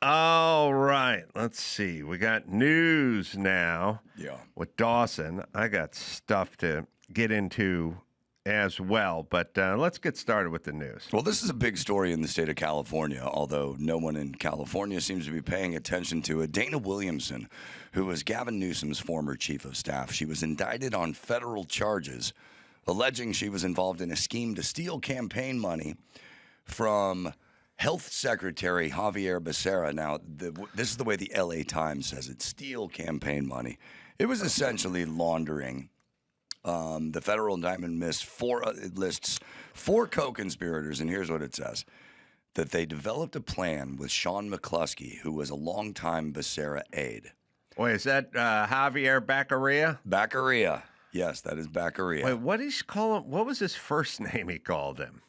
All right. Let's see. We got news now. Yeah. With Dawson. I got stuff to get into as well, but let's get started with the news. Well, this is a big story in the state of California, although no one in California seems to be paying attention to it. Dana Williamson, who was Gavin Newsom's former chief of staff, she was indicted on federal charges alleging she was involved in a scheme to steal campaign money from Health Secretary Javier Becerra. Now, this is the way the LA Times says it: steal campaign money. It was essentially laundering. The federal indictment lists four co-conspirators, and here's what it says: that they developed a plan with Sean McCluskey, who was a longtime Becerra aide. Wait, is that Javier Baccaria? Baccaria. Yes, that is Baccaria. Wait, what did he call him? What was his first name he called him?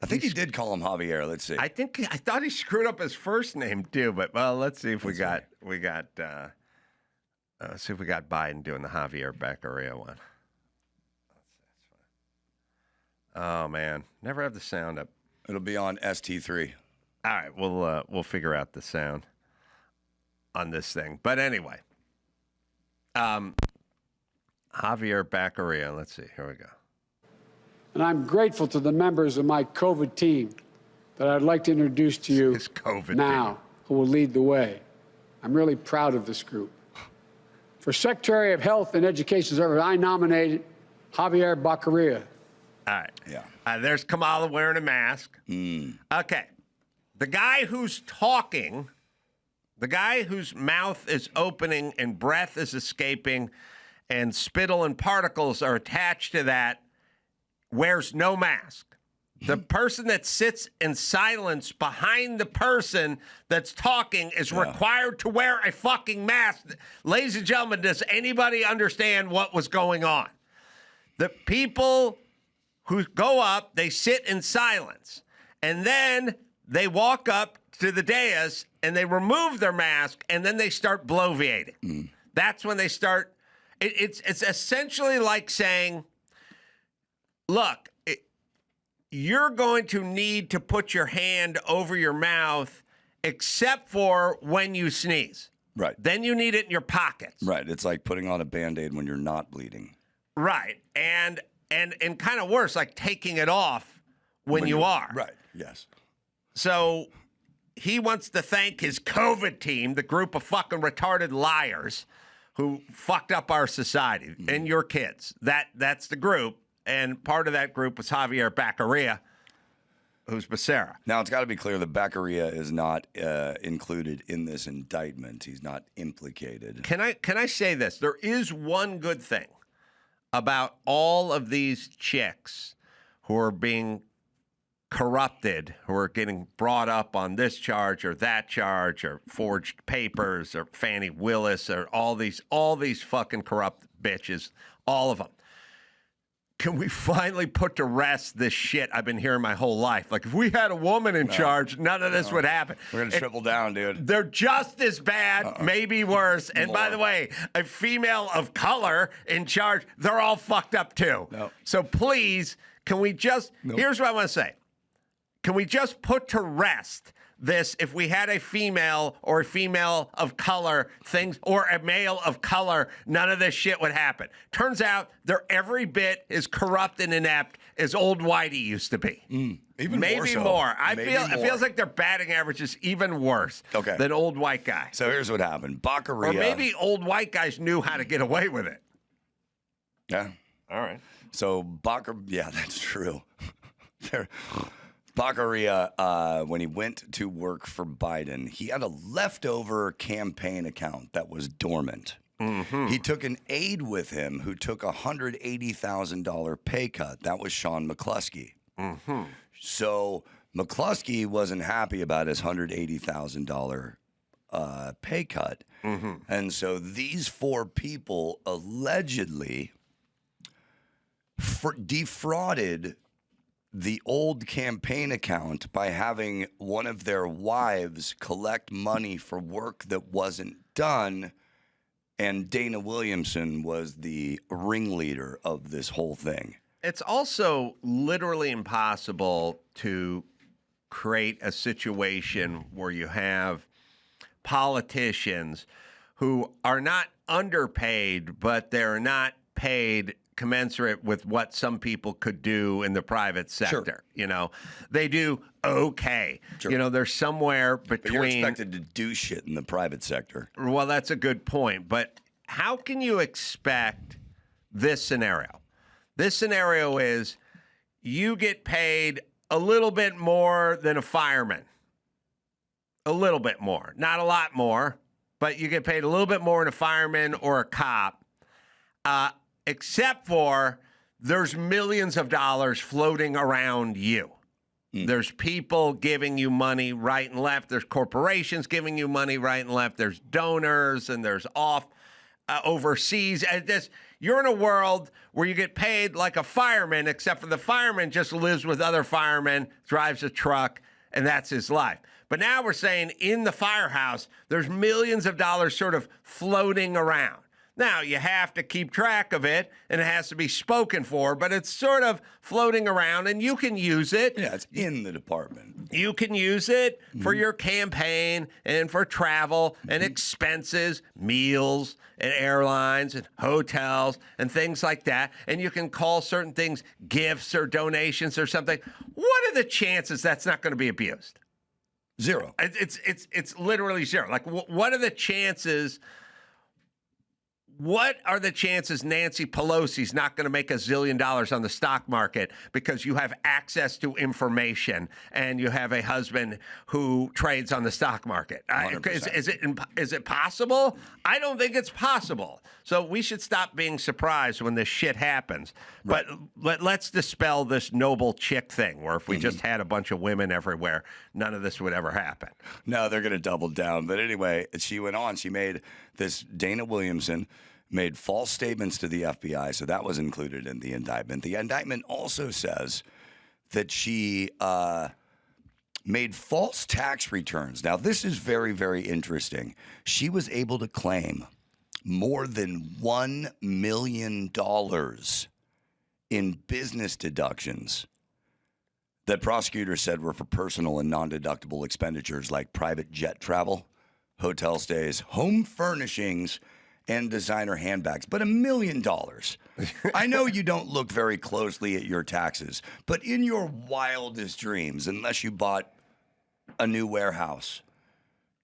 I think he did call him Javier. Let's see. I thought he screwed up his first name too, but well, let's see if let's see if we got Biden doing the Javier Baccaria one. Oh man, never have the sound up. It'll be on ST3. All right, we'll figure out the sound on this thing. But anyway, Javier Baccaria. Let's see. Here we go. And I'm grateful to the members of my COVID team that I'd like to introduce to you now, who will lead the way. I'm really proud of this group. For Secretary of Health and Education Service, I nominated Javier Baccaria. All right. Yeah. There's Kamala wearing a mask. Okay. The guy who's talking, the guy whose mouth is opening and breath is escaping and spittle and particles are attached to that, wears no mask. The person that sits in silence behind the person that's talking is required to wear a fucking mask. Ladies and gentlemen, does anybody understand what was going on? The people who go up, they sit in silence, and then they walk up to the dais and they remove their mask, and then they start bloviating. That's when they start. It's essentially like saying, look, you're going to need to put your hand over your mouth except for when you sneeze. Right. Then you need it in your pockets. Right. It's like putting on a Band-Aid when you're not bleeding. Right. And kind of worse, like taking it off when you are. Right. Yes. So he wants to thank his COVID team, the group of fucking retarded liars who fucked up our society and your kids. That's the group. And part of that group was Javier Baccaria, who's Becerra. Now, it's got to be clear that Baccaria is not included in this indictment. He's not implicated. Can I say this? There is one good thing about all of these chicks who are being corrupted, who are getting brought up on this charge or that charge or forged papers or Fannie Willis or all these fucking corrupt bitches, all of them. Can we finally put to rest this shit I've been hearing my whole life? Like, if we had a woman in charge, none of this would happen. We're going to triple down, dude. They're just as bad, maybe worse. And by the way, a female of color in charge, they're all fucked up too. Nope. So please, can we just, here's what I want to say. Can we just put to rest this, if we had a female or a female of color things or a male of color, none of this shit would happen. Turns out they're every bit as corrupt and inept as old Whitey used to be. Even maybe more. So. More. Maybe It feels like their batting average is even worse than old white guy. So here's what happened. Baccaria. Or maybe old white guys knew how to get away with it. Yeah. All right. So yeah, that's true. Baccaria, when he went to work for Biden, he had a leftover campaign account that was dormant. He took an aide with him who took a $180,000 pay cut. That was Sean McCluskey. So McCluskey wasn't happy about his $180,000 pay cut. And so these four people allegedly defrauded the old campaign account by having one of their wives collect money for work that wasn't done, and Dana Williamson was the ringleader of this whole thing. It's also literally impossible to create a situation where you have politicians who are not underpaid, but they're not paid commensurate with what some people could do in the private sector. Sure. You know, they do okay. Sure. You know, they're somewhere between. But you're expected to do shit in the private sector. Well, that's a good point. But how can you expect this scenario? This scenario is you get paid a little bit more than a fireman. A little bit more. Not a lot more, but you get paid a little bit more than a fireman or a cop. Except for there's millions of dollars floating around you. There's people giving you money right and left. There's corporations giving you money right and left. There's donors and there's overseas. You're in a world where you get paid like a fireman, except for the fireman just lives with other firemen, drives a truck, and that's his life. But now we're saying in the firehouse, there's millions of dollars sort of floating around. Now, you have to keep track of it, and it has to be spoken for, but it's sort of floating around, and you can use it. Yeah, it's in the department. You can use it for your campaign and for travel and expenses, meals and airlines and hotels and things like that. And you can call certain things gifts or donations or something. What are the chances that's not going to be abused? Zero. It's literally zero. Like, what are the chances? What are the chances Nancy Pelosi's not going to make $1 zillion on the stock market because you have access to information and you have a husband who trades on the stock market? Is it possible? I don't think it's possible. So we should stop being surprised when this shit happens. Right. But let's dispel this noble chick thing where if we just had a bunch of women everywhere, none of this would ever happen. No, they're going to double down. But anyway, she went on. She made this Dana Williamson made false statements to the FBI, so that was included in the indictment. The indictment also says that she made false tax returns. Now, this is very, very interesting. She was able to claim more than $1 million in business deductions that prosecutors said were for personal and non-deductible expenditures like private jet travel, hotel stays, home furnishings, and designer handbags, but $1 million. I know you don't look very closely at your taxes, but in your wildest dreams, unless you bought a new warehouse,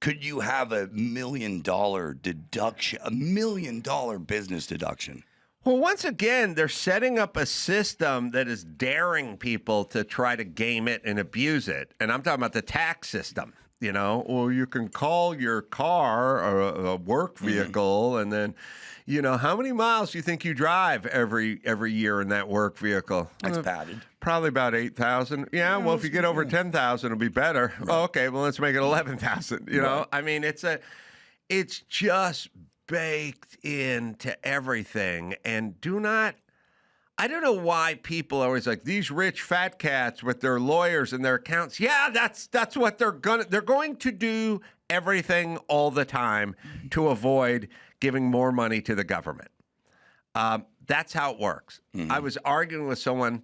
could you have $1 million deduction, $1 million business deduction? Well, once again, they're setting up a system that is daring people to try to game it and abuse it. And I'm talking about the tax system. You know, or you can call your car a work vehicle, and then, you know, how many miles do you think you drive every year in that work vehicle? It's padded. Probably about 8,000. Yeah, well, if you get over 10,000, it'll be better. Right. Oh, okay, well, let's make it 11,000. You know, I mean, it's just baked into everything, and I don't know why people are always like, these rich fat cats with their lawyers and their accountants. Yeah, that's what they're going to do everything all the time to avoid giving more money to the government. That's how it works. I was arguing with someone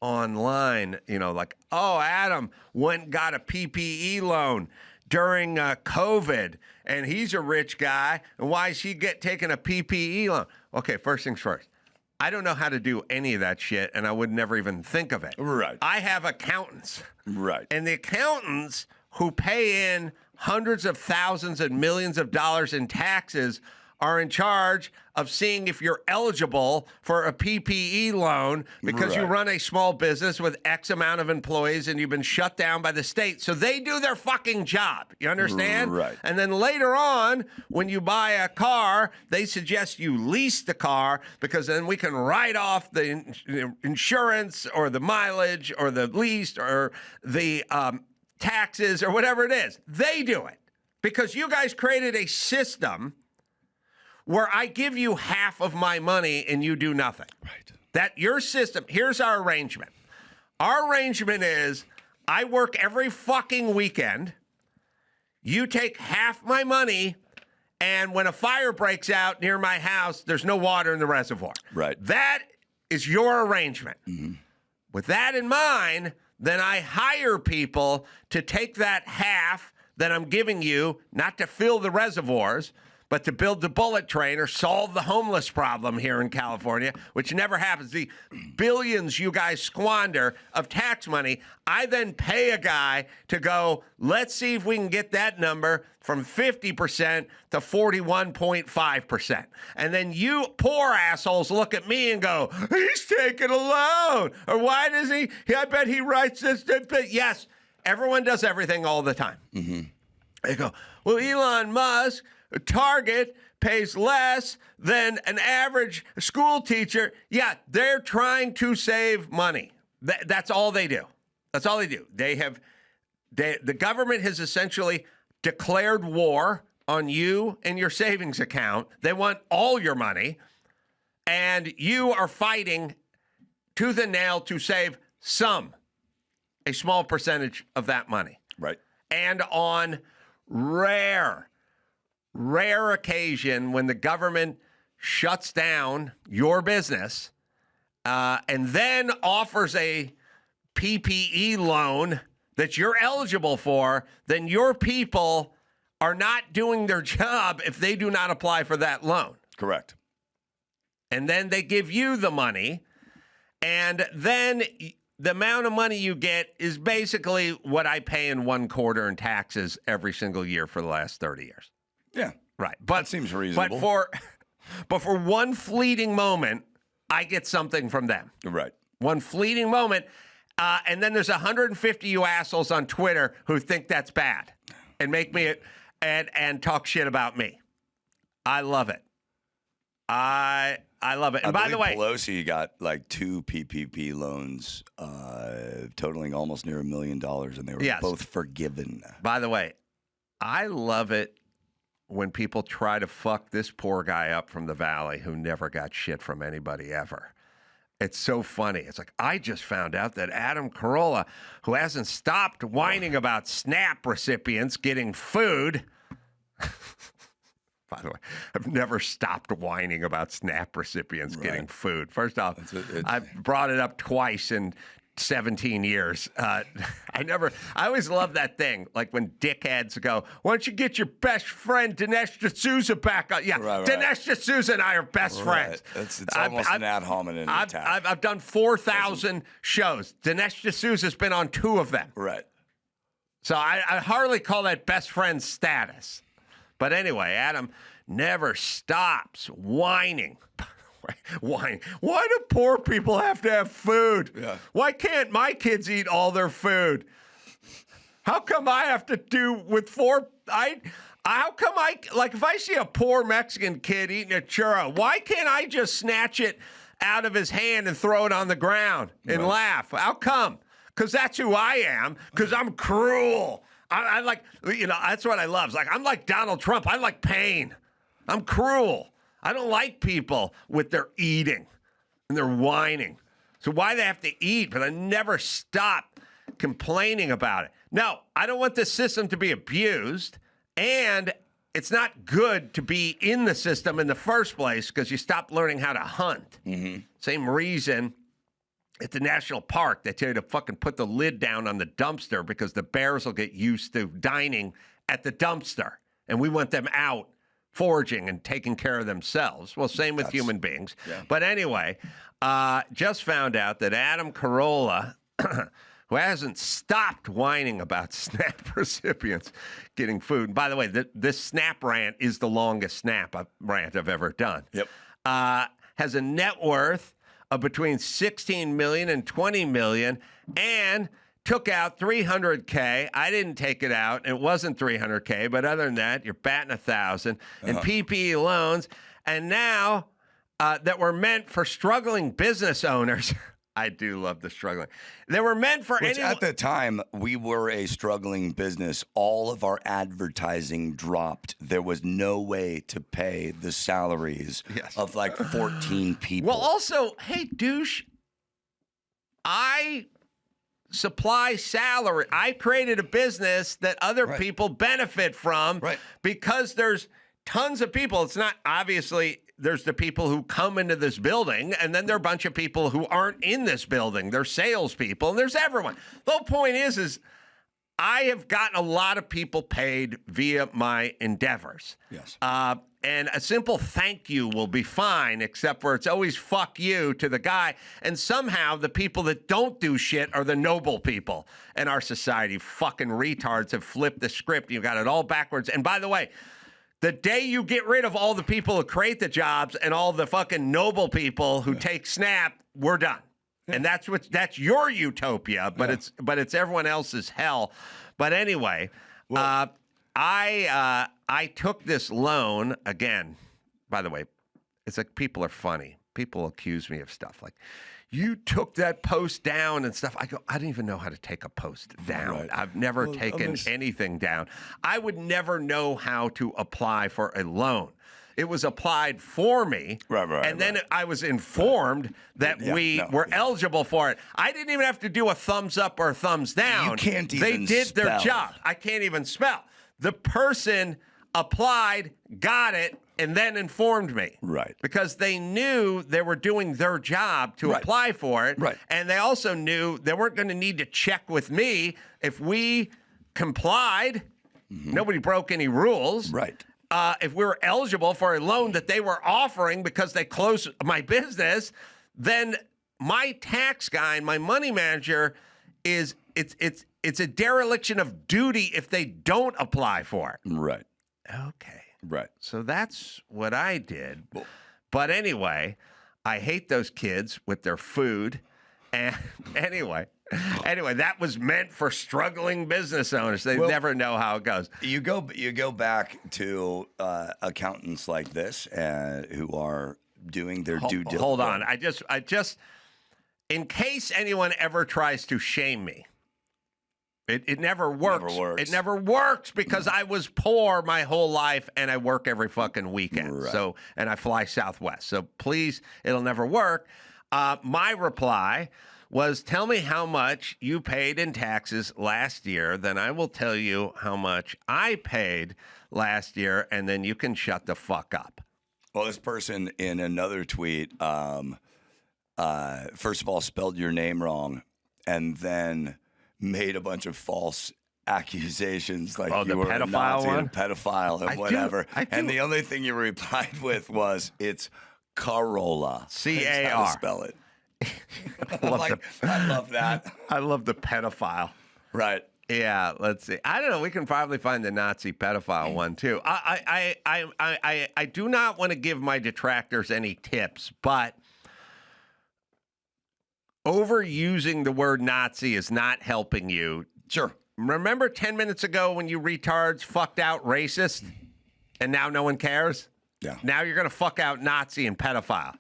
online, you know, like, oh, Adam went and got a PPE loan during COVID, and he's a rich guy, and why is he taking a PPE loan? Okay, first things first. I don't know how to do any of that shit, and I would never even think of it. Right. I have accountants. Right. And the accountants who pay in hundreds of thousands and millions of dollars in taxes are in charge of seeing if you're eligible for a PPE loan because you run a small business with X amount of employees and you've been shut down by the state. So they do their fucking job. You understand? Right. And then later on, when you buy a car, they suggest you lease the car because then we can write off the insurance or the mileage or the lease or the taxes or whatever it is. They do it because you guys created a system where I give you half of my money and you do nothing. Right. That your system, here's our arrangement. Our arrangement is I work every fucking weekend. You take half my money, and when a fire breaks out near my house, there's no water in the reservoir. Right. That is your arrangement. With that in mind, then I hire people to take that half that I'm giving you not to fill the reservoirs, but to build the bullet train or solve the homeless problem here in California, which never happens. The billions you guys squander of tax money, I then pay a guy to go, let's see if we can get that number from 50% to 41.5%. And then you poor assholes look at me and go, he's taking a loan. Or why does he? I bet he writes this. Yes, everyone does everything all the time. Mm-hmm. They go, well, Elon Musk, Target pays less than an average school teacher. Yeah, they're trying to save money. That's all they do. That's all they do. The government has essentially declared war on you and your savings account. They want all your money, and you are fighting tooth and nail to save a small percentage of that money. Right. And on rare occasion when the government shuts down your business and then offers a PPE loan that you're eligible for, then your people are not doing their job if they do not apply for that loan. Correct. And then they give you the money, and then the amount of money you get is basically what I pay in 1 quarter in taxes every single year for the last 30 years. Yeah. Right. But that seems reasonable. But for one fleeting moment, I get something from them. Right. One fleeting moment. And then there's 150 you assholes on Twitter who think that's bad and make me and talk shit about me. I love it. I love it. And by the way, Pelosi got like 2 PPP loans totaling almost near $1 million, and they were both forgiven. By the way, I love it when people try to fuck this poor guy up from the Valley who never got shit from anybody ever. It's so funny. It's like, I just found out that Adam Carolla, who hasn't stopped whining about SNAP recipients getting food. By the way, I've never stopped whining about SNAP recipients getting food. First off, I've brought it up twice in 17 years. I always love that thing, like when dickheads go, why don't you get your best friend Dinesh D'Souza back on? Yeah, right. Dinesh D'Souza and I are best friends. It's almost an ad hominem attack. I've done 4,000 shows. Dinesh D'Souza's been on 2 of them. Right. So I hardly call that best friend status. But anyway, Adam never stops whining. Why do poor people have to have food? Yeah. Why can't my kids eat all their food? How come I have to do with 4? How come if I see a poor Mexican kid eating a churro, why can't I just snatch it out of his hand and throw it on the ground and laugh? How come? Because that's who I am. Because I'm cruel. I like, that's what I love. It's like, I'm like Donald Trump. I like pain. I'm cruel. I don't like people with their eating and their whining. So why they have to eat, but I never stop complaining about it. No, I don't want the system to be abused, and it's not good to be in the system in the first place because you stop learning how to hunt. Mm-hmm. Same reason at the national park they tell you to fucking put the lid down on the dumpster because the bears will get used to dining at the dumpster, and we want them out foraging and taking care of themselves. Well, same with human beings. Yeah. But anyway, just found out that Adam Carolla, who hasn't stopped whining about SNAP recipients getting food. And by the way, this SNAP rant is the longest SNAP rant I've ever done. Yep. Has a net worth of between $16 million and $20 million, and took out $300K. I didn't take it out. It wasn't $300K, but other than that, you're batting 1,000 in PPE loans. And now that were meant for struggling business owners. I do love the struggling. They were meant for anyone. At the time, we were a struggling business. All of our advertising dropped. There was no way to pay the salaries of like 14 people. Well, also, hey, douche, I supply salary. I created a business that other people benefit from because there's tons of people. It's not obviously there's the people who come into this building, and then there are a bunch of people who aren't in this building. There's salespeople, and there's everyone. The whole point is I have gotten a lot of people paid via my endeavors. Yes. And a simple thank you will be fine, except for it's always fuck you to the guy. And somehow the people that don't do shit are the noble people in our society. Fucking retards have flipped the script. You got it all backwards. And by the way, the day you get rid of all the people who create the jobs and all the fucking noble people who take snap, we're done. Yeah. And that's your utopia, but it's everyone else's hell. But anyway, well, I took this loan again. By the way, it's like people are funny. People accuse me of stuff like, you took that post down and stuff. I go, I don't even know how to take a post down. Right. I've never taken anything down. I would never know how to apply for a loan. It was applied for me, and then I was informed that we were eligible for it. I didn't even have to do a thumbs up or a thumbs down. You can't even They did their job. I can't even spell. The person applied, got it, and then informed me. Right. Because they knew they were doing their job to apply for it. Right. And they also knew they weren't going to need to check with me. If we complied, nobody broke any rules. Right. If we were eligible for a loan that they were offering because they closed my business, then my tax guy and my money manager it's a dereliction of duty if they don't apply for it. Right. Okay. Right. So that's what I did. But anyway, I hate those kids with their food. And anyway, that was meant for struggling business owners. They never know how it goes. You go back to accountants like this who are doing their due diligence. Hold on. I just, in case anyone ever tries to shame me, it never works. It never works because I was poor my whole life and I work every fucking weekend. Right. So, and I fly Southwest. So please, it'll never work. My reply was, tell me how much you paid in taxes last year, then I will tell you how much I paid last year, and then you can shut the fuck up. Well, this person in another tweet, first of all, spelled your name wrong, and then made a bunch of false accusations like you were a Nazi and a pedophile and whatever. I do. And the only thing you replied with was, it's Carolla. C-A-R. That's how to spell it. I love that. I love the pedophile. Right. Yeah, let's see. I don't know. We can probably find the Nazi pedophile one too. I do not want to give my detractors any tips, but overusing the word Nazi is not helping you. Sure. Remember 10 minutes ago when you retards fucked out racist, and now no one cares? Yeah. Now you're going to fuck out Nazi and pedophile.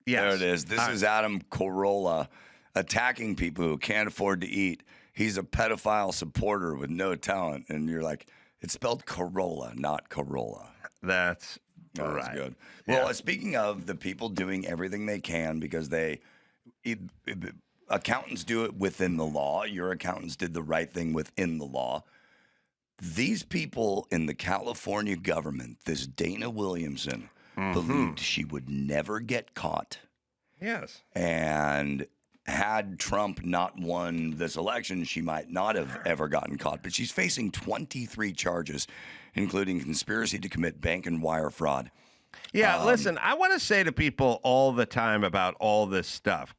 Yes. There it is. This is Adam Carolla attacking people who can't afford to eat. He's a pedophile supporter with no talent. And you're like, it's spelled Carolla, not Carolla. That's right. That's good. Well, speaking of the people doing everything they can because accountants do it within the law. Your accountants did the right thing within the law. These people in the California government, this Dana Williamson, believed she would never get caught. Yes. And had Trump not won this election, she might not have ever gotten caught. But she's facing 23 charges, including conspiracy to commit bank and wire fraud. Yeah, listen, I want to say to people all the time about all this stuff,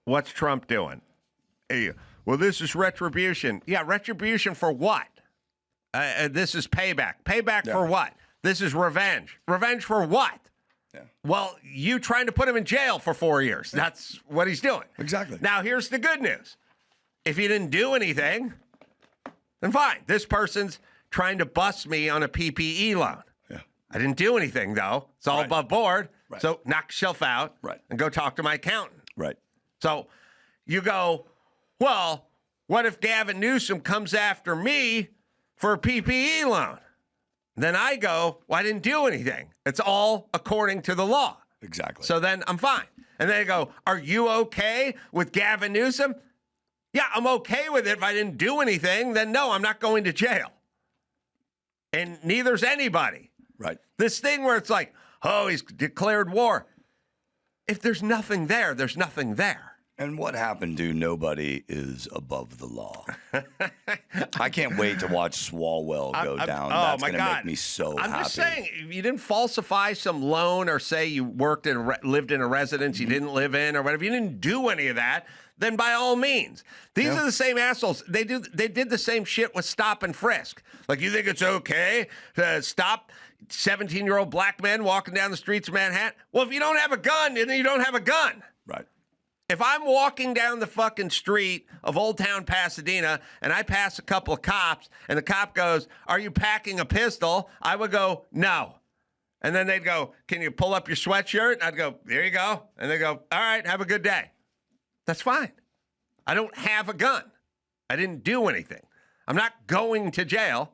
what's Trump doing? Hey, well, this is retribution. Yeah, retribution for what? This is payback. Payback for what? This is revenge. Revenge for what? Yeah. Well, you trying to put him in jail for 4 years. That's what he's doing. Exactly. Now, here's the good news. If you didn't do anything, then fine. This person's trying to bust me on a PPE loan. Yeah. I didn't do anything, though. It's all above board. Right. So knock yourself out and go talk to my accountant. Right. So you go, well, what if Gavin Newsom comes after me for a PPE loan? Then I go, well, I didn't do anything. It's all according to the law. Exactly. So then I'm fine. And they go, are you okay with Gavin Newsom? Yeah, I'm okay with it. If I didn't do anything, then no, I'm not going to jail. And neither's anybody. Right. This thing where it's like, oh, he's declared war. If there's nothing there, there's nothing there. And what happened to nobody is above the law? I can't wait to watch Swalwell go down. That's going to make me so happy. I'm just saying, if you didn't falsify some loan or say you worked in lived in a residence you didn't live in or whatever, you didn't do any of that, then by all means. These are the same assholes. They did the same shit with stop and frisk. Like, you think it's okay to stop 17-year-old black men walking down the streets of Manhattan? Well, if you don't have a gun, then you don't have a gun. Right. If I'm walking down the fucking street of Old Town Pasadena and I pass a couple of cops and the cop goes, "Are you packing a pistol?" I would go, "No." And then they'd go, "Can you pull up your sweatshirt?" And I'd go, "There you go." And they go, "All right, have a good day." That's fine. I don't have a gun. I didn't do anything. I'm not going to jail.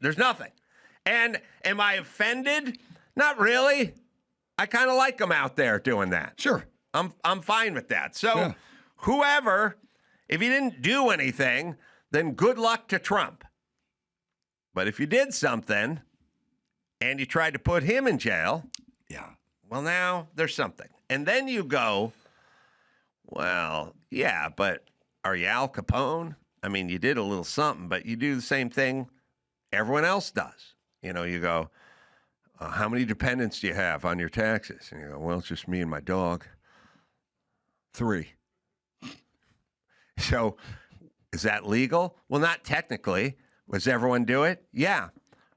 There's nothing. And am I offended? Not really. I kind of like them out there doing that. Sure. I'm fine with that. So whoever, if you didn't do anything, then good luck to Trump. But if you did something and you tried to put him in jail, well, now there's something. And then you go, well, yeah, but are you Al Capone? I mean, you did a little something, but you do the same thing everyone else does. You know, you go, how many dependents do you have on your taxes? And you go, well, it's just me and my dog. 3. So is that legal? Well, not technically. Does everyone do it? Yeah.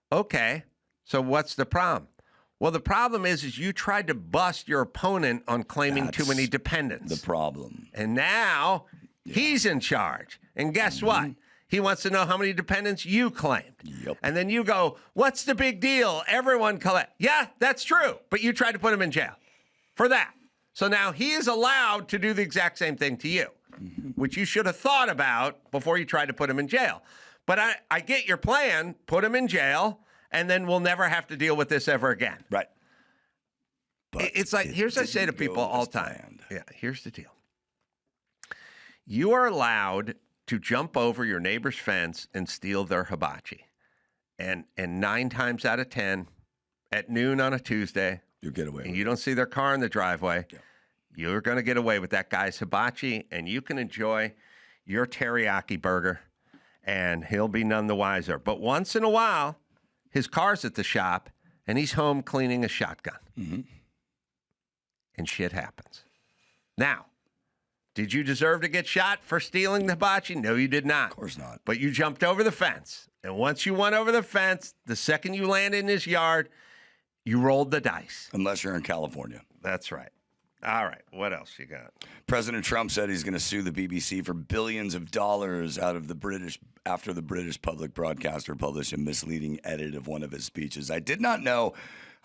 Okay. So what's the problem? Well, the problem is you tried to bust your opponent on claiming too many dependents. The problem. And now he's in charge. And guess what? He wants to know how many dependents you claimed. Yep. And then you go, what's the big deal? Everyone collect. Yeah, that's true. But you tried to put him in jail for that. So now he is allowed to do the exact same thing to you, which you should have thought about before you tried to put him in jail. But I get your plan. Put him in jail, and then we'll never have to deal with this ever again. Right. But it's like, here's what I say to people all the time. Yeah, here's the deal. You are allowed to jump over your neighbor's fence and steal their hibachi. And 9 times out of 10, at noon on a Tuesday, you get away. And you don't see their car in the driveway. Yeah. You're going to get away with that guy's hibachi, and you can enjoy your teriyaki burger, and he'll be none the wiser. But once in a while, his car's at the shop, and he's home cleaning a shotgun. And shit happens. Now, did you deserve to get shot for stealing the hibachi? No, you did not. Of course not. But you jumped over the fence. And once you went over the fence, the second you landed in his yard, you rolled the dice. Unless you're in California. That's right. All right. What else you got? President Trump said he's going to sue the BBC for billions of dollars after the British public broadcaster published a misleading edit of one of his speeches. I did not know.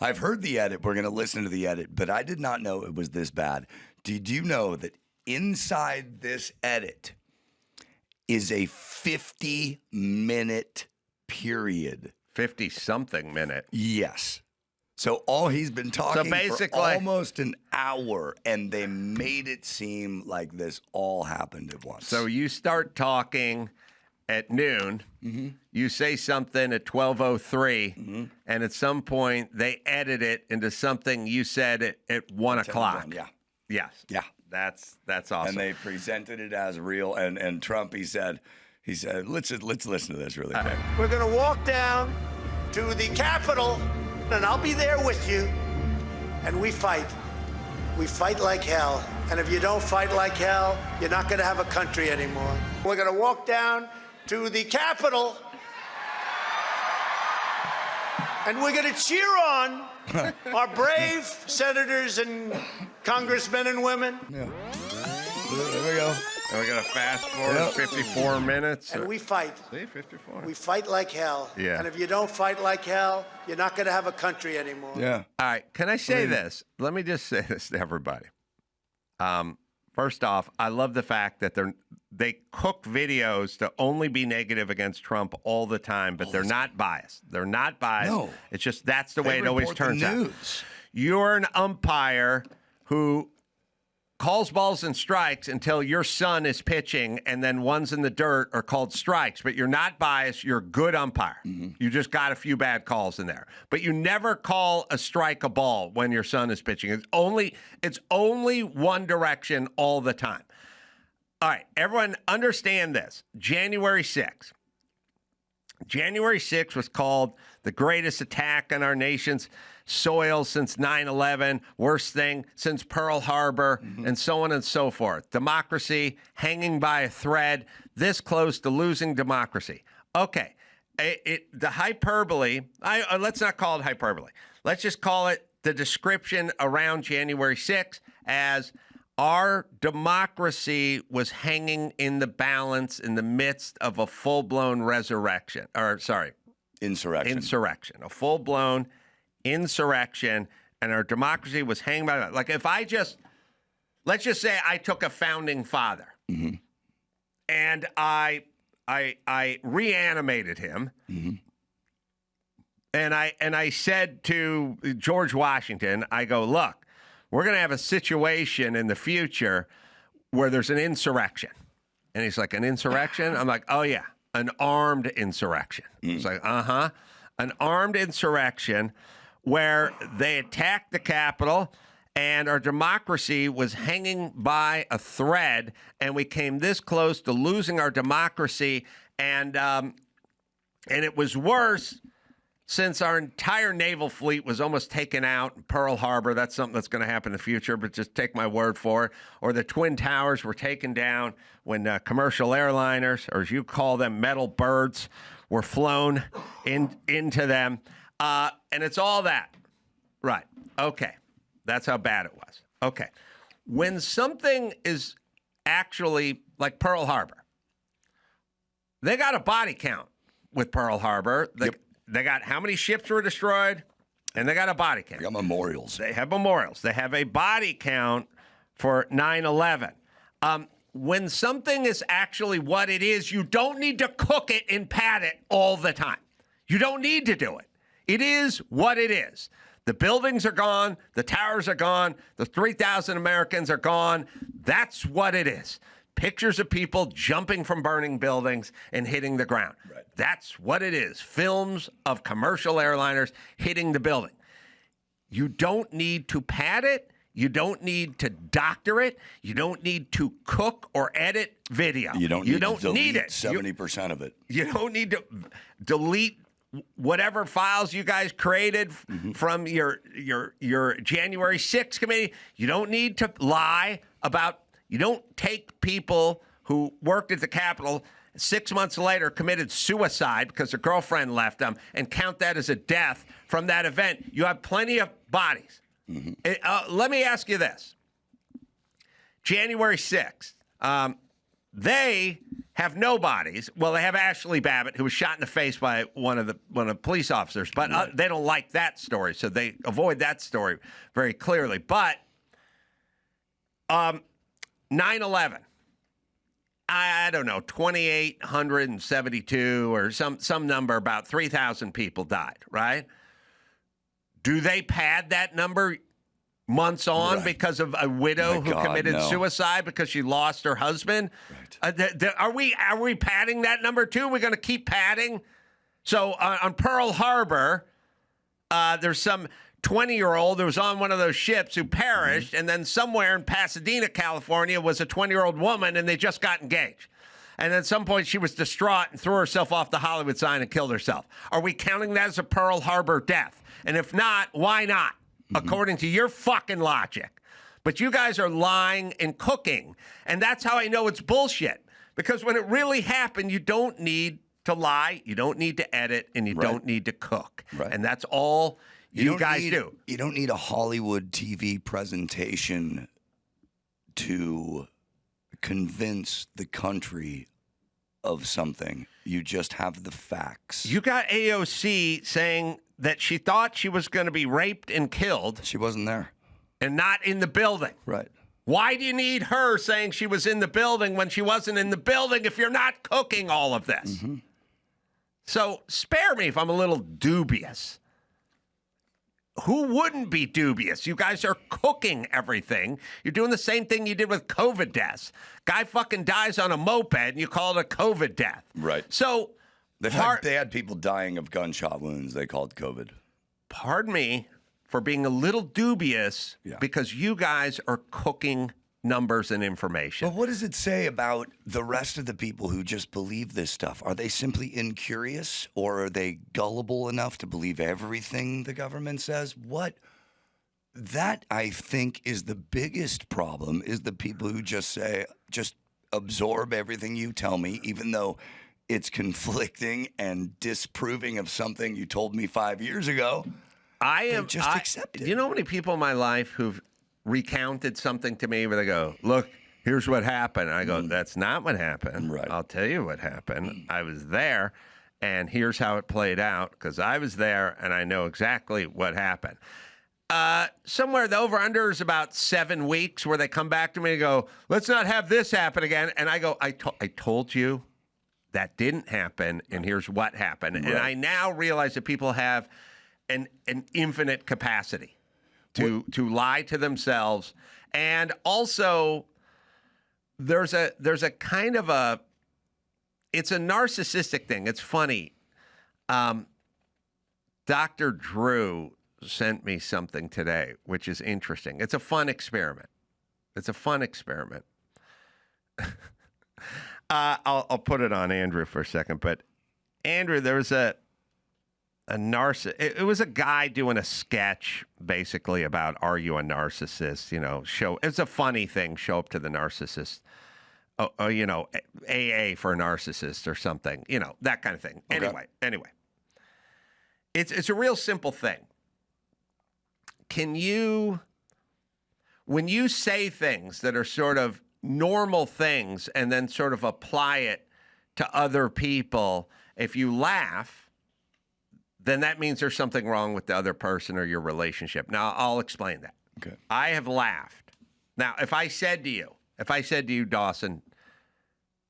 I've heard the edit. We're going to listen to the edit, but I did not know it was this bad. Did you know that inside this edit is a 50-minute period? 50-something minute. Yes. So all he's been talking for almost an hour, and they made it seem like this all happened at once. So you start talking at noon, you say something at 12:03, and at some point they edit it into something you said at 1 o'clock. Yeah. Yes. Yeah. That's awesome. And they presented it as real. And Trump, he said, let's listen to this really quick. We're going to walk down to the Capitol, and I'll be there with you. And we fight. We fight like hell. And if you don't fight like hell, you're not going to have a country anymore. We're going to walk down to the Capitol, and we're going to cheer on our brave senators and congressmen and women. Yeah. There we go. And we're going to fast forward 54 minutes. And we fight. See, 54. We fight like hell. Yeah. And if you don't fight like hell, you're not going to have a country anymore. Yeah. All right. Can I say this? Let me just say this to everybody. First off, I love the fact that they cook videos to only be negative against Trump all the time, but they're not biased. They're not biased. No. It's just that's the way it always turns out. News. You're an umpire who calls balls and strikes until your son is pitching, and then ones in the dirt are called strikes. But you're not biased. You're a good umpire. You just got a few bad calls in there. But you never call a strike a ball when your son is pitching. It's only one direction all the time. All right, everyone understand this. January 6th. January 6th was called the greatest attack on our nation's soil since 9/11, worst thing since Pearl Harbor, and so on and so forth. Democracy hanging by a thread, this close to losing democracy. Okay, the hyperbole, let's not call it hyperbole. Let's just call it the description around January 6th as our democracy was hanging in the balance in the midst of a full-blown insurrection. A full-blown insurrection, and our democracy was hanging by that. Like let's just say I took a founding father and I reanimated him, and I said to George Washington, I go, look, we're going to have a situation in the future where there's an insurrection. And he's like, an insurrection? I'm like, oh, yeah, an armed insurrection. He's like, an armed insurrection where they attacked the Capitol and our democracy was hanging by a thread, and we came this close to losing our democracy. And it was worse since our entire naval fleet was almost taken out in Pearl Harbor. That's something that's going to happen in the future, but just take my word for it. Or the Twin Towers were taken down when commercial airliners, or as you call them, metal birds, were flown into them. And it's all that. Right. Okay. That's how bad it was. Okay. When something is actually like Pearl Harbor, they got a body count with Pearl Harbor. They got how many ships were destroyed, and they got a body count. They got memorials. They have memorials. They have a body count for 9/11. When something is actually what it is, you don't need to cook it and pat it all the time. You don't need to do it. It is what it is. The buildings are gone. The towers are gone. The 3,000 Americans are gone. That's what it is. Pictures of people jumping from burning buildings and hitting the ground. Right. That's what it is. Films of commercial airliners hitting the building. You don't need to pad it. You don't need to doctor it. You don't need to cook or edit video. You don't need to delete it. 70% of it. You don't need to delete whatever files you guys created from your January 6th committee. You don't need to lie about. You don't take people who worked at the Capitol 6 months later, committed suicide because their girlfriend left them, and count that as a death from that event. You have plenty of bodies. Let me ask you this. January 6th, they have no bodies. Well, they have Ashley Babbitt, who was shot in the face by one of the police officers, but they don't like that story, so they avoid that story very clearly. But 9/11, I don't know, 2,872 or some number, about 3,000 people died, right? Do they pad that number months on because of a widow who committed suicide because she lost her husband? Right. Are we padding that number too? We're going to keep padding? So on Pearl Harbor, there's some 20-year-old who was on one of those ships who perished, and then somewhere in Pasadena, California, was a 20-year-old woman, and they just got engaged. And at some point, she was distraught and threw herself off the Hollywood sign and killed herself. Are we counting that as a Pearl Harbor death? And if not, why not? According to your fucking logic. But you guys are lying and cooking, and that's how I know it's bullshit. Because when it really happened, you don't need to lie, you don't need to edit, and you don't need to cook. Right. And that's all you guys do. You don't need a Hollywood TV presentation to convince the country of something. You just have the facts. You got AOC saying that she thought she was going to be raped and killed. She wasn't there. And not in the building. Right. Why do you need her saying she was in the building when she wasn't in the building if you're not cooking all of this? So spare me if I'm a little dubious. who wouldn't be dubious? You guys are cooking everything. You're doing the same thing you did with COVID deaths. Guy fucking dies on a moped and you call it a COVID death. Right. So they had people dying of gunshot wounds. They called COVID. Pardon me for being a little dubious because you guys are cooking numbers and information. But what does it say about the rest of the people who just believe this stuff? Are they simply incurious, or are they gullible enough to believe everything the government says? That, I think, is the biggest problem, is the people who just absorb everything you tell me, even though it's conflicting and disproving of something you told me 5 years ago. Accept it. You know how many people in my life who've recounted something to me where they go, look, here's what happened. And I go, that's not what happened. Right. I'll tell you what happened. I was there, and here's how it played out because I was there, and I know exactly what happened. Somewhere the over-under is about 7 weeks where they come back to me and go, let's not have this happen again. And I go, I told you that didn't happen, and here's what happened. Right. And I now realize that people have an infinite capacity to lie to themselves. And also there's a kind of it's a narcissistic thing. It's funny. Dr. Drew sent me something today, which is interesting. It's a fun experiment. I'll put it on Andrew for a second, but Andrew, there was a narcissist. It was a guy doing a sketch basically about, are you a narcissist? You know, it's a funny thing. Show up to the narcissist. You know, AA for a narcissist or something. You know, that kind of thing. Okay. Anyway, it's a real simple thing. When you say things that are sort of normal things and then sort of apply it to other people, if you laugh, then that means there's something wrong with the other person or your relationship. Now, I'll explain that. Okay. I have laughed. Now, if I said to you, Dawson,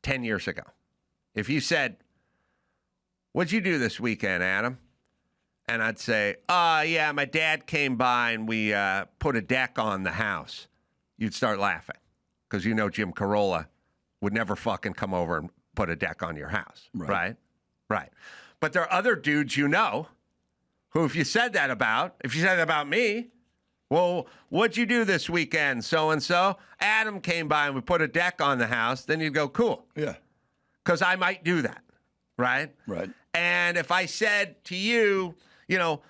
10 years ago, if you said, what'd you do this weekend, Adam? And I'd say, yeah, my dad came by and we put a deck on the house. You'd start laughing because you know Jim Carolla would never fucking come over and put a deck on your house, right? Right. But there are other dudes you know who, if you said that about me, well, what'd you do this weekend, so-and-so? Adam came by and we put a deck on the house. Then you'd go, cool. Yeah. Because I might do that, right? Right. And if I said to you, you know,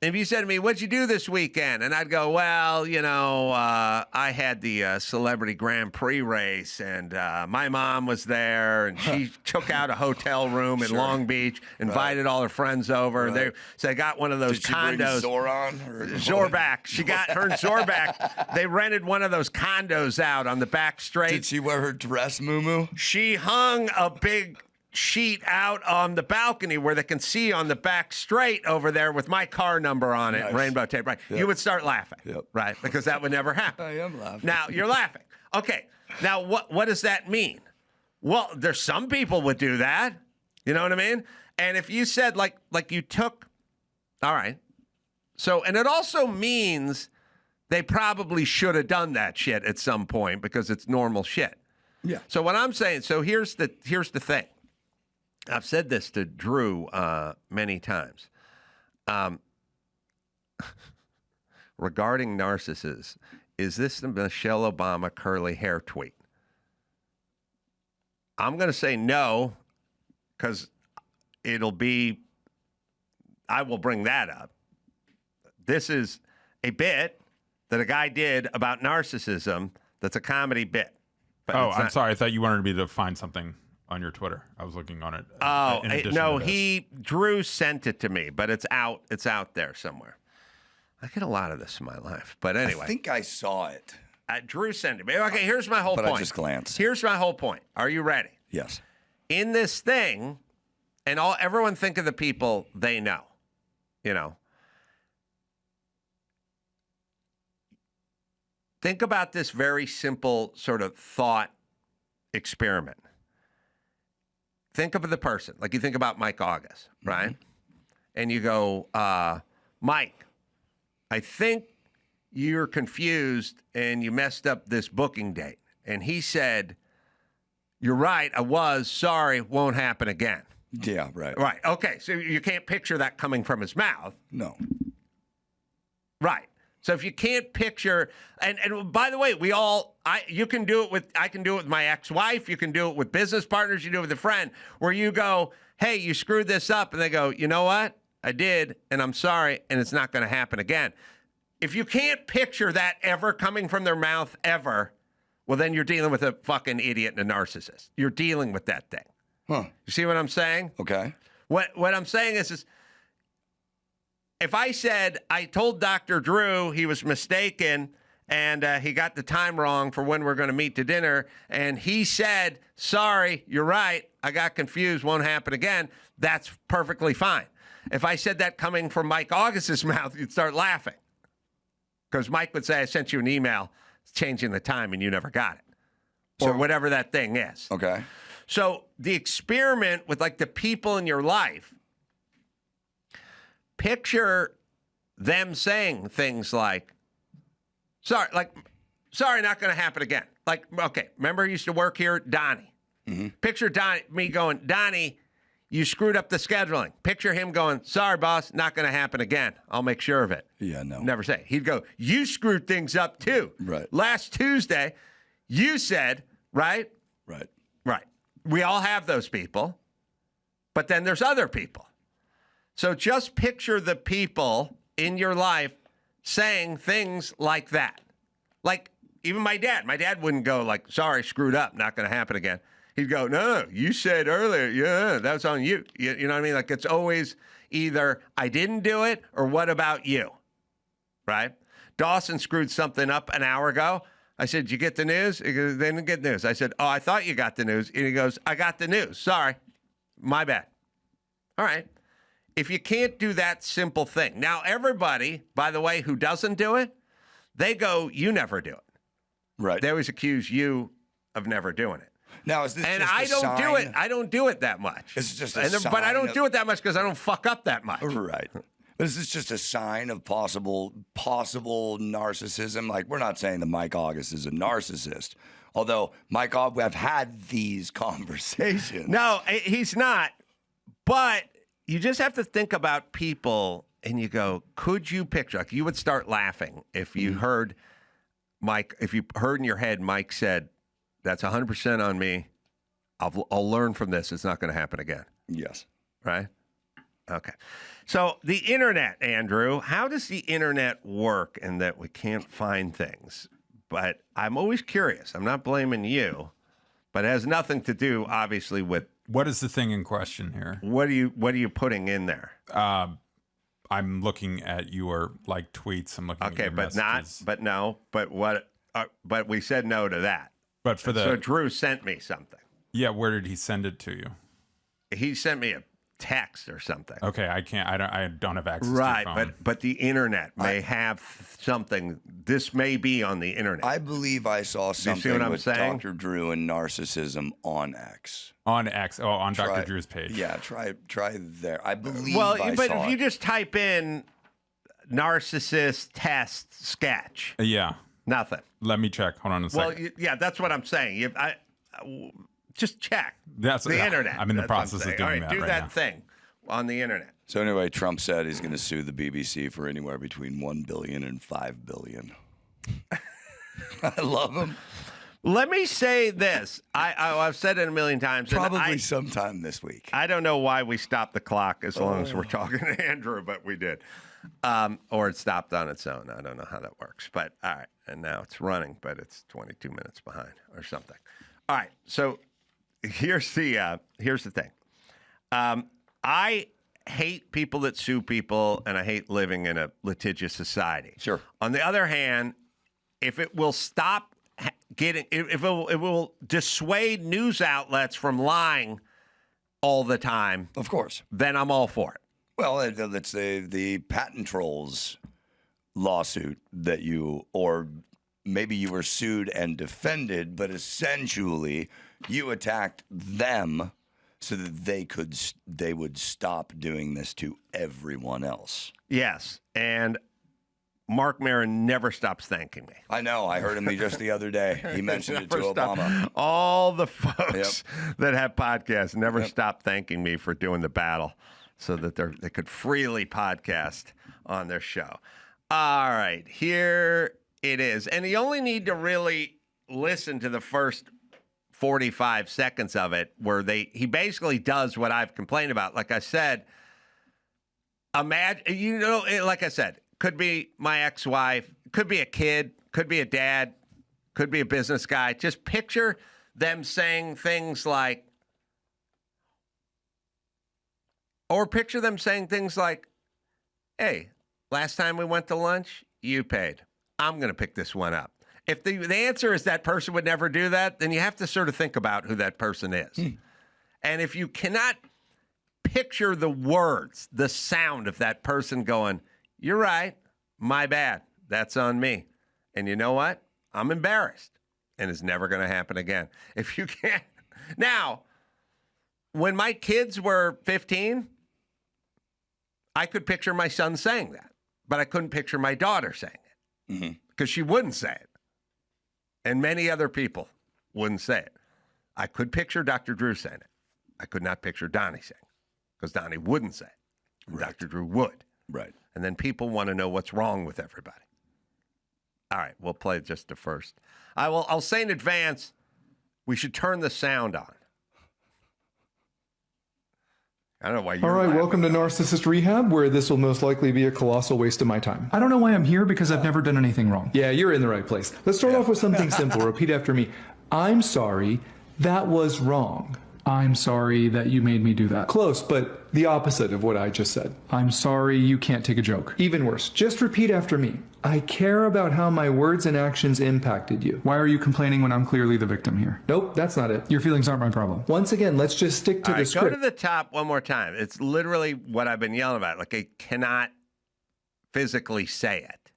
if you said to me, what'd you do this weekend? And I'd go, well, you know, I had the Celebrity Grand Prix race, and my mom was there, and she took out a hotel room in Long Beach, invited all her friends over, and they got one of those condos. Zorback. She got her and Zorback. They rented one of those condos out on the back straight. Did she wear her dress, Moo? She hung a big sheet out on the balcony where they can see on the back straight over there with my car number on it, rainbow tape, right? Yep. You would start laughing, right? Because that would never happen. I am laughing. Now, you're laughing. Okay. Now, what does that mean? Well, there's some people would do that. You know what I mean? And if you said, like you took, all right. So, and it also means they probably should have done that shit at some point because it's normal shit. Yeah. So what I'm saying, so here's the thing. I've said this to Drew many times. Regarding narcissists, is this the Michelle Obama curly hair tweet? I'm going to say no, because I will bring that up. This is a bit that a guy did about narcissism that's a comedy bit. But I'm sorry. I thought you wanted me to find something on your Twitter. I was looking on it. No, Drew sent it to me, but it's out there somewhere. I get a lot of this in my life, but anyway. I think I saw it. Drew sent it to me. Okay, here's my whole point. But I just glanced. Here's my whole point. Are you ready? Yes. In this thing, and everyone think of the people they know, you know. Think about this very simple sort of thought experiment. Think of the person, like you think about Mike August, right? Mm-hmm. And you go, Mike, I think you're confused and you messed up this booking date. And he said, you're right, I was. Sorry, won't happen again. Yeah, right. Right. Okay. So you can't picture that coming from his mouth. No. Right. So if you can't picture, and by the way, you can do it with, I can do it with my ex-wife. You can do it with business partners. You do it with a friend where you go, hey, you screwed this up. And they go, you know what? I did. And I'm sorry. And it's not going to happen again. If you can't picture that ever coming from their mouth ever, well, then you're dealing with a fucking idiot and a narcissist. You're dealing with that thing. Huh. You see what I'm saying? Okay. What I'm saying is if I said I told Dr. Drew he was mistaken and he got the time wrong for when we're going to meet to dinner, and he said, sorry, you're right, I got confused, won't happen again, that's perfectly fine. If I said that coming from Mike August's mouth, you'd start laughing. Because Mike would say, I sent you an email changing the time and you never got it. Or whatever that thing is. Okay. So the experiment with like the people in your life, picture them saying things like, sorry, not going to happen again. Like, okay, remember I used to work here, Donnie. Mm-hmm. Picture me going, Donnie, you screwed up the scheduling. Picture him going, sorry, boss, not going to happen again. I'll make sure of it. Yeah, no. Never say. He'd go, you screwed things up too. Right. Last Tuesday, you said, right? Right. Right. We all have those people, but then there's other people. So just picture the people in your life saying things like that. Like even my dad. My dad wouldn't go like, sorry, screwed up, not going to happen again. He'd go, no, you said earlier, yeah, that was on you. You know what I mean? Like it's always either I didn't do it or what about you, right? Dawson screwed something up an hour ago. I said, did you get the news? He goes, they didn't get news. I said, oh, I thought you got the news. And he goes, I got the news. Sorry. My bad. All right. If you can't do that simple thing. Now, everybody, by the way, who doesn't do it, they go, you never do it. Right. They always accuse you of never doing it. Now, is this and just I a don't sign? do it. I don't do it that much. It's just a sign but I don't do it that much because I don't fuck up that much. Right. But is this just a sign of possible narcissism? Like, we're not saying that Mike August is a narcissist, although Mike August, I've had these conversations. No, he's not. But you just have to think about people, and you go, could you picture? Like, you would start laughing if you heard Mike. If you heard in your head, Mike said, "That's 100% on me. I'll learn from this. It's not going to happen again." Yes. Right? Okay. So the internet, Andrew, how does the internet work in that we can't find things? But I'm always curious. I'm not blaming you, but it has nothing to do, obviously, with what is the thing in question here? What are you putting in there? I'm looking at your like tweets. I'm looking at your messages. But we said no to that. But so Drew sent me something. Yeah, where did he send it to you? He sent me a text or something. Okay, I don't have access to your phone. But the internet may have something. This may be on the internet. I believe I saw something with saying? Dr. Drew and narcissism on X. On X, on Dr. Drew's page. Yeah, try there. I believe but saw if you just type in narcissist test sketch. Yeah. Nothing. Let me check. Hold on a second. Well, that's what I'm saying. Just check. That's the internet. I'm in the process of doing that. Do right that now. thing on the internet. So anyway, Trump said he's going to sue the BBC for anywhere between $1 billion and $5 billion. I love him. Let me say this. I've said it a million times. Probably sometime this week. I don't know why we stopped the clock as long as we're talking to Andrew, but we did. Or it stopped on its own. I don't know how that works. But all right. And now it's running, but it's 22 minutes behind or something. All right. So here's the thing. I hate people that sue people, and I hate living in a litigious society. Sure. On the other hand, if it will stop if it will dissuade news outlets from lying all the time, of course, then I'm all for it. Well, let's say the patent trolls lawsuit that or maybe you were sued and defended, but essentially you attacked them so that they would stop doing this to everyone else. Yes, and Mark Maron never stops thanking me. I know. I heard him just the other day. He mentioned it to Obama. All the folks that have podcasts never stop thanking me for doing the battle so that they could freely podcast on their show. All right, here it is. And you only need to really listen to the first 45 seconds of it where he basically does what I've complained about. Like I said, imagine, like I said, could be my ex-wife, could be a kid, could be a dad, could be a business guy. Just picture them saying things like, hey, last time we went to lunch, you paid. I'm going to pick this one up. If the answer is that person would never do that, then you have to sort of think about who that person is. And if you cannot picture the words, the sound of that person going, you're right, my bad, that's on me. And you know what? I'm embarrassed. And it's never going to happen again. If you can't. Now, when my kids were 15, I could picture my son saying that. But I couldn't picture my daughter saying it. Because she wouldn't say it. And many other people wouldn't say it. I could picture Dr. Drew saying it. I could not picture Donnie saying it. Because Donnie wouldn't say it. Right. Dr. Drew would. Right. And then people want to know what's wrong with everybody. All right, we'll play just the first. I'll say in advance, we should turn the sound on. I don't know why you're All right, laughing. welcome to Narcissist Rehab, where this will most likely be a colossal waste of my time. I don't know why I'm here because I've never done anything wrong. Yeah, you're in the right place. Let's start off with something simple. Repeat after me. I'm sorry, that was wrong. I'm sorry that you made me do that. Close, but the opposite of what I just said. I'm sorry you can't take a joke. Even worse, just repeat after me. I care about how my words and actions impacted you. Why are you complaining when I'm clearly the victim here? Nope, that's not it. Your feelings aren't my problem. Once again, let's just stick to the script. Go to the top one more time. It's literally what I've been yelling about. Like, I cannot physically say it.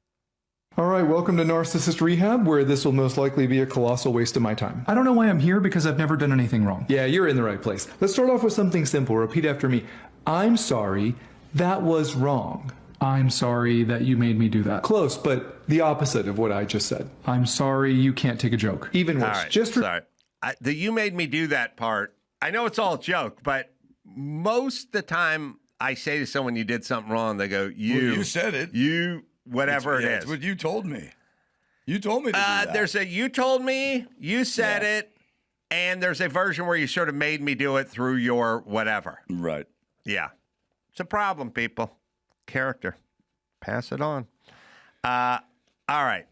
All right, welcome to Narcissist Rehab, where this will most likely be a colossal waste of my time. I don't know why I'm here because I've never done anything wrong. Yeah, you're in the right place. Let's start off with something simple. Repeat after me. I'm sorry, that was wrong. I'm sorry that you made me do that. Close, but the opposite of what I just said. I'm sorry you can't take a joke. Even worse. All right, sorry. The you made me do that part, I know it's all a joke, but most of the time I say to someone you did something wrong, they go, you said it. You, whatever it is. That's what you told me. You told me to do that. There's a you told me, you said it, and there's a version where you sort of made me do it through your whatever. Right. Yeah. It's a problem, people. Character. Pass it on. All right.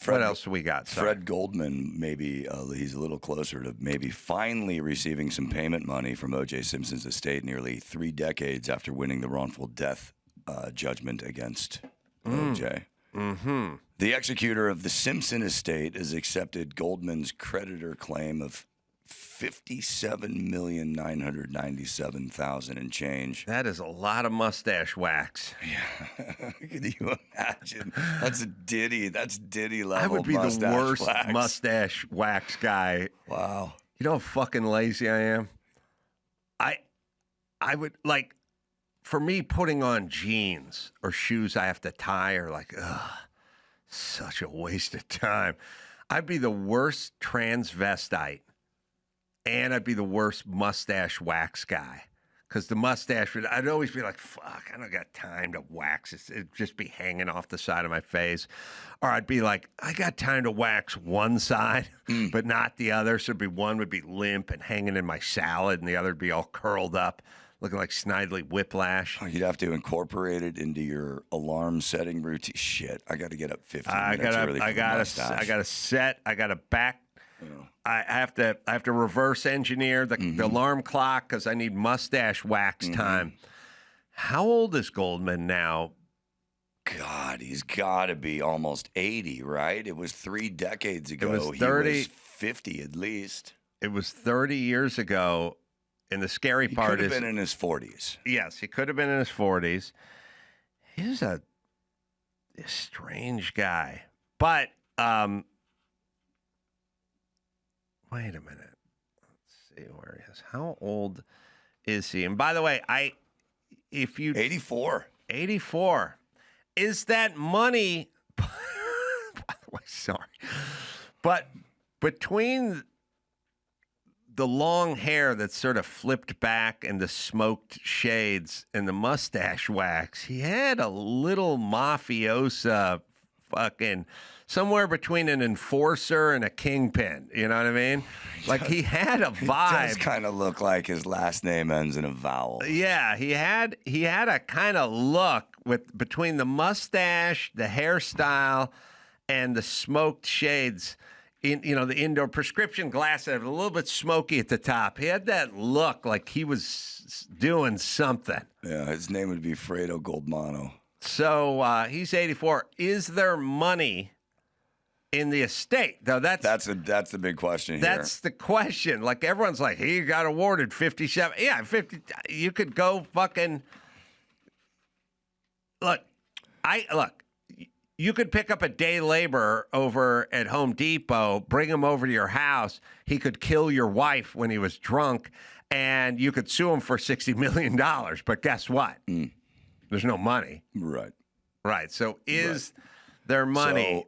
What else do we got? Sorry. Fred Goldman, maybe he's a little closer to maybe finally receiving some payment money from O.J. Simpson's estate nearly 3 decades after winning the wrongful death judgment against O.J. Mm-hmm. The executor of the Simpson estate has accepted Goldman's creditor claim of $57,997,000 and change. That is a lot of mustache wax. Yeah. Can you imagine? That's Diddy. That's Diddy level. I would be the worst wax. mustache wax guy. Wow. You know how fucking lazy I am? I would, like, for me, putting on jeans or shoes I have to tie are like, ugh, such a waste of time. I'd be the worst transvestite. And I'd be the worst mustache wax guy. Because the mustache, I'd always be like, fuck, I don't got time to wax. It'd just be hanging off the side of my face. Or I'd be like, I got time to wax one side, but not the other. So it'd be one would be limp and hanging in my salad, and the other would be all curled up, looking like Snidely Whiplash. Oh, you'd have to incorporate it into your alarm setting routine. Shit, I got to get up 15 minutes early for the mustache. I got to set. I got to back. Yeah. I have to reverse engineer the alarm clock because I need mustache wax time. How old is Goldman now? God, he's got to be almost 80, right? It was 3 decades ago. It was 30. He was 50 at least. It was 30 years ago. And the scary part is... He could have been in his 40s. Yes, he could have been in his 40s. He's a strange guy. But... wait a minute. Let's see where he is. How old is he? And by the way, 84. 84. Is that money the way, sorry. But between the long hair that's sort of flipped back and the smoked shades and the mustache wax, he had a little mafiosa fucking somewhere between an enforcer and a kingpin. You know what I mean? Like he had a vibe. It does kind of look like his last name ends in a vowel. Yeah, he had a kind of look with between the mustache, the hairstyle, and the smoked shades. The indoor prescription glasses, a little bit smoky at the top. He had that look like he was doing something. Yeah, his name would be Fredo Goldmano. So he's 84. Is there money in the estate? Though that's the big question here. That's the question. Like everyone's like, he got awarded 57. Yeah, 50. You could go fucking look. You could pick up a day laborer over at Home Depot, bring him over to your house. He could kill your wife when he was drunk, and you could sue him for $60 million. But guess what? There's no money. Right. Right. So is there money?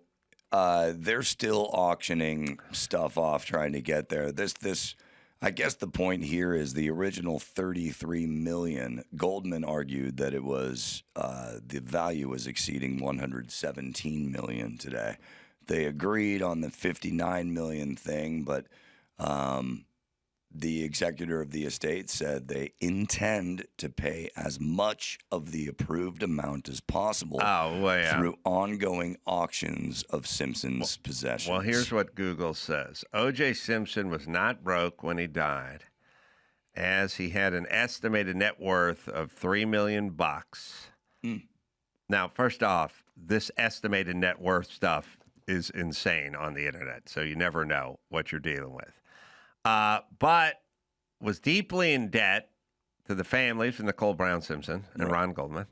So they're still auctioning stuff off, trying to get there. This. I guess the point here is the original $33 million. Goldman argued that it was the value was exceeding $117 million today. They agreed on the $59 million thing, but the executor of the estate said they intend to pay as much of the approved amount as possible through ongoing auctions of Simpson's possessions. Well, here's what Google says. O.J. Simpson was not broke when he died, as he had an estimated net worth of $3 million. Now, first off, this estimated net worth stuff is insane on the internet, so you never know what you're dealing with. But was deeply in debt to the families of Nicole Brown Simpson and Ron Goldman,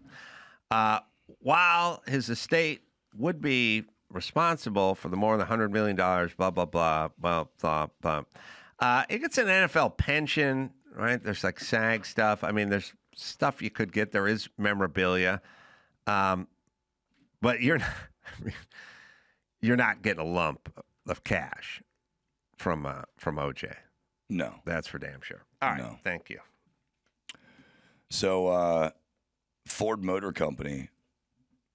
while his estate would be responsible for the more than $100 million, blah, blah, blah, blah, blah, blah. It gets an NFL pension, right? There's like SAG stuff. I mean, there's stuff you could get. There is memorabilia. But you're not getting a lump of cash from OJ. No. That's for damn sure. All right. No. Thank you. So Ford Motor Company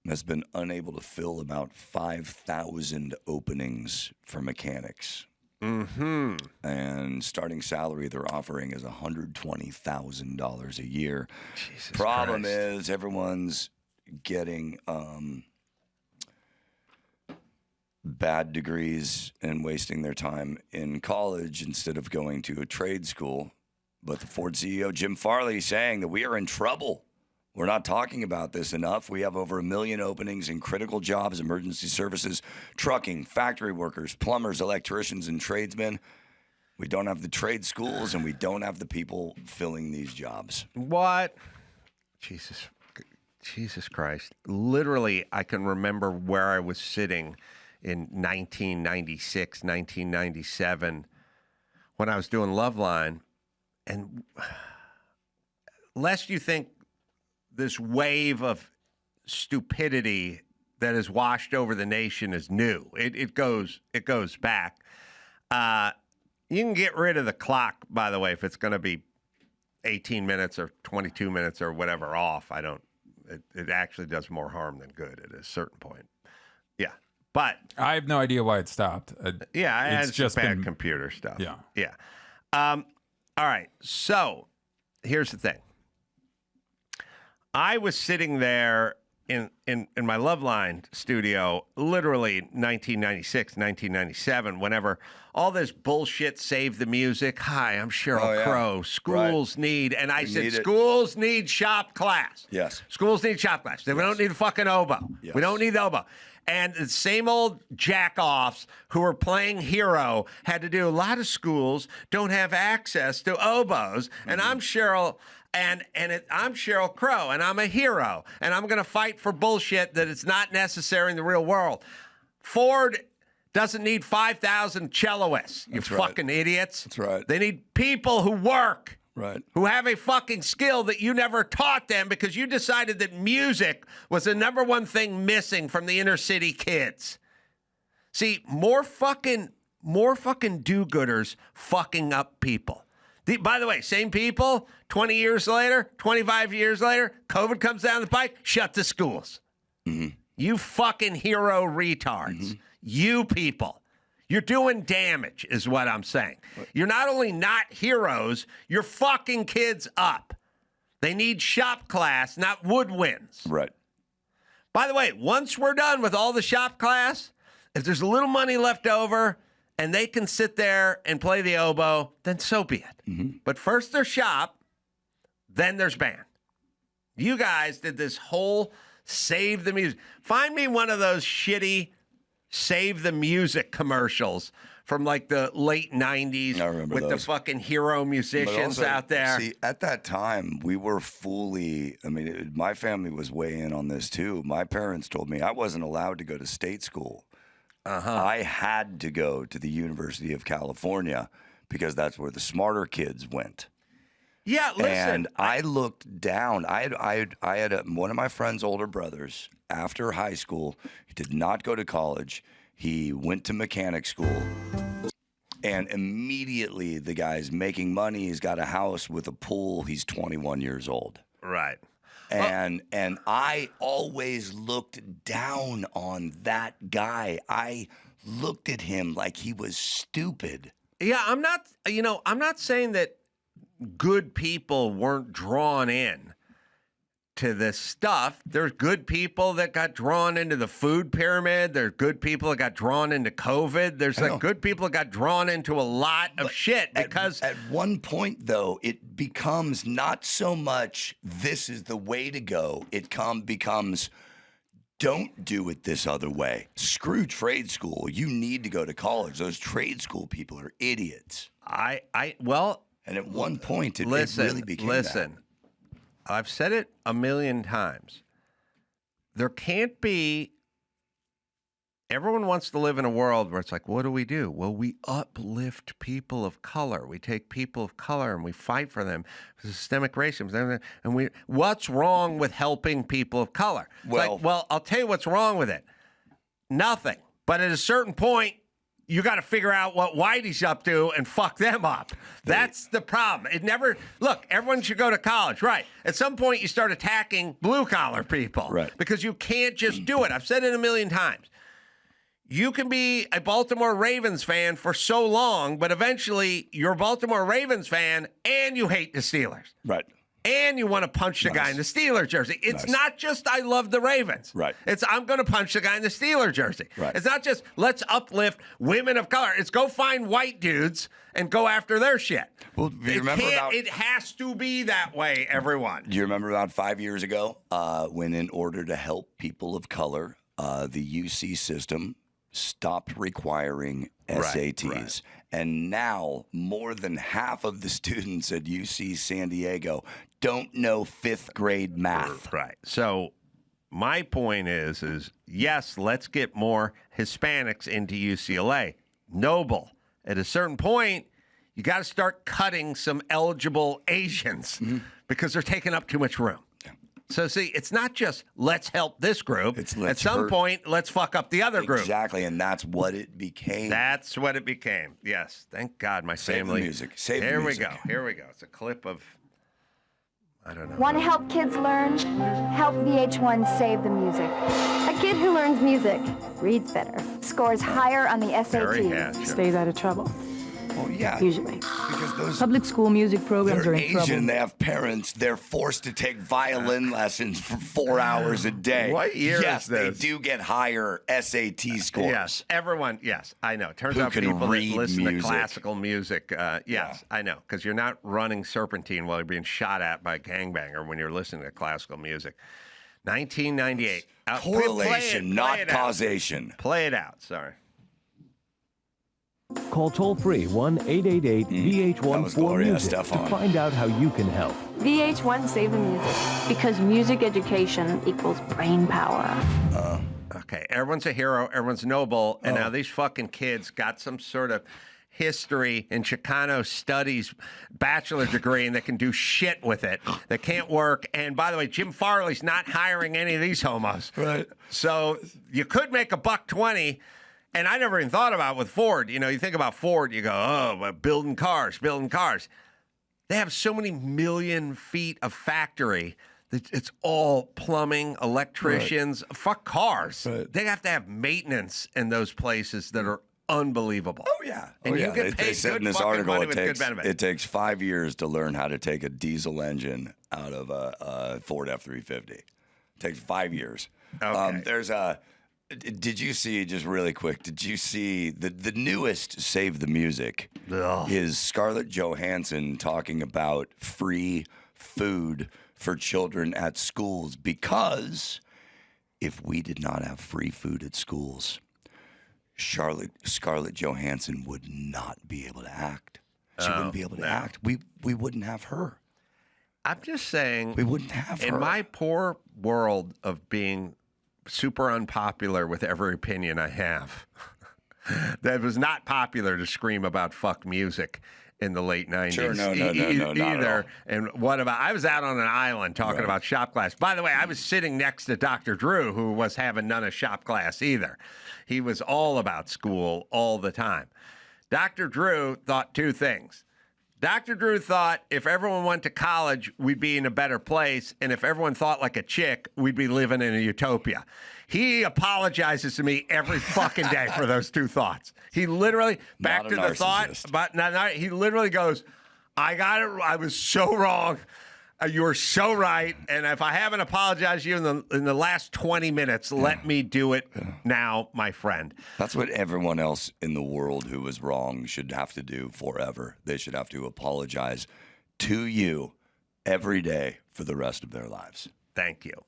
has been unable to fill about 5,000 openings for mechanics. Mm-hmm. And starting salary they're offering is $120,000 a year. Jesus Problem Christ. is everyone's getting bad degrees and wasting their time in college instead of going to a trade school. But the Ford CEO, Jim Farley, saying that we are in trouble. We're not talking about this enough. We have over 1 million openings in critical jobs, emergency services, trucking, factory workers, plumbers, electricians, and tradesmen. We don't have the trade schools, and we don't have the people filling these jobs. What? Jesus Christ. Literally, I can remember where I was sitting in 1996, 1997, when I was doing Loveline. And lest you think this wave of stupidity that has washed over the nation is new. It goes back. You can get rid of the clock, by the way, if it's going to be 18 minutes or 22 minutes or whatever off. It actually does more harm than good at a certain point. Yeah. But I have no idea why it stopped. It's just bad computer stuff. Yeah. Yeah. All right. So here's the thing. I was sitting there in my Loveline studio, literally 1996, 1997, whenever all this bullshit Save the Music. Hi, I'm Sheryl Crow. Schools need, and I said, schools need shop class. Yes. Schools need shop class. We don't need a fucking oboe. Yes. We don't need the oboe. And the same old jack-offs who were playing hero had to do. A lot of schools don't have access to oboes, and I'm Sheryl. I'm Sheryl Crow, and I'm a hero, and I'm going to fight for bullshit that it's not necessary in the real world. Ford doesn't need 5,000 celloists, you fucking idiots. That's right. They need people who work, right, who have a fucking skill that you never taught them because you decided that music was the number one thing missing from the inner city kids. See, more fucking do-gooders fucking up people. By the way, same people, 20 years later, 25 years later, COVID comes down the pike, shut the schools. Mm-hmm. You fucking hero retards. Mm-hmm. You people. You're doing damage, is what I'm saying. You're not only not heroes, you're fucking kids up. They need shop class, not woodwinds. Right. By the way, once we're done with all the shop class, if there's a little money left over and they can sit there and play the oboe, then so be it. Mm-hmm. But first there's shop, then there's band. You guys did this whole save the music. Find me one of those shitty save the music commercials from like the late 90s with those. the fucking hero musicians also, out there. See, at that time, we were fully, my family was way in on this too. My parents told me I wasn't allowed to go to state school. I had to go to the University of California because that's where the smarter kids went. Yeah, listen. And I looked down. I had one of my friend's older brothers after high school. He did not go to college. He went to mechanic school. And immediately the guy's making money. He's got a house with a pool. He's 21 years old. Right. And I always looked down on that guy. I looked at him like he was stupid. Yeah, I'm not saying that good people weren't drawn in to this stuff. There's good people that got drawn into the food pyramid. There's good people that got drawn into COVID. There's like good people that got drawn into a lot of shit because at one point though, it becomes not so much this is the way to go. It becomes don't do it this other way. Screw trade school. You need to go to college. Those trade school people are idiots. And at one point, it really became that. I've said it a million times. There can't be. Everyone wants to live in a world where it's like, what do? Well, we uplift people of color. We take people of color and we fight for them. Systemic racism. And what's wrong with helping people of color? Well, I'll tell you what's wrong with it. Nothing. But at a certain point, you got to figure out what Whitey's up to and fuck them up. That's the problem. Look, everyone should go to college, right? At some point, you start attacking blue-collar people. Right. Because you can't just do it. I've said it a million times. You can be a Baltimore Ravens fan for so long, but eventually you're a Baltimore Ravens fan and you hate the Steelers. Right. And you want to punch the guy in the Steelers jersey. It's not just I love the Ravens. Right. It's I'm going to punch the guy in the Steelers jersey. Right. It's not just let's uplift women of color. It's go find white dudes and go after their shit. Well, it has to be that way, everyone. Do you remember about 5 years ago when in order to help people of color, the UC system stopped requiring SATs. Right. And now more than half of the students at UC San Diego don't know fifth grade math. Right. So my point is yes, let's get more Hispanics into UCLA. Noble. At a certain point, you got to start cutting some eligible Asians because they're taking up too much room. So, see, it's not just let's help this group. At some point, let's fuck up the other group. Exactly, and that's what it became. That's what it became. Yes. Thank God my family. Save the music. Save the music. music. Here we go. It's a clip of, I don't know. Want to help kids learn? Help VH1 Save the Music. A kid who learns music reads better, scores higher on the SATs, stays out of trouble. Well, yeah. Usually. Because those public school music programs are in Asian, trouble. They have parents. They're forced to take violin lessons for 4 hours a day. What year is this? They do get higher SAT scores. Yes, everyone. Yes, I know. Turns Who out can people that read listen music. to classical music. Yes, I know, because you're not running serpentine while you're being shot at by a gangbanger when you're listening to classical music. 1998. Correlation, play it causation. Out. Play it out. Sorry. Call toll-free 1-888-VH1-4-MUSIC to find out how you can help. VH1 Save the Music, because music education equals brain power. Okay, everyone's a hero, everyone's noble, and now these fucking kids got some sort of history and Chicano studies bachelor degree and they can do shit with it. They can't work. And by the way, Jim Farley's not hiring any of these homos. Right. So you could make $120 And I never even thought about with Ford. You know, you think about Ford, you go, oh, we're building cars. They have so many million feet of factory that it's all plumbing, electricians. Right. Fuck cars. Right. They have to have maintenance in those places that are unbelievable. Oh, yeah. And you get paid said good in this fucking article, money with good benefits. It takes 5 years to learn how to take a diesel engine out of a Ford F-350. It takes 5 years. Okay. Did you see, just really quick, did you see the newest Save the Music is Scarlett Johansson talking about free food for children at schools, because if we did not have free food at schools, Scarlett Johansson would not be able to act. She wouldn't be able to act. We wouldn't have her. I'm just saying, we wouldn't have her. In my poor world of being super unpopular with every opinion I have, that was not popular to scream about fuck music in the late 90s. Sure, no, not at all. And what about, I was out on an island talking about shop class. By the way, I was sitting next to Dr. Drew, who was having none of shop class either. He was all about school all the time. Dr. Drew thought two things. Dr. Drew thought if everyone went to college, we'd be in a better place. And if everyone thought like a chick, we'd be living in a utopia. He apologizes to me every fucking day for those two thoughts. He literally, back to the thought, but he literally goes, I got it. I was so wrong. You were so right. And if I haven't apologized to you in the last 20 minutes, let me do it now, my friend. That's what everyone else in the world who was wrong should have to do forever. They should have to apologize to you every day for the rest of their lives. Thank you.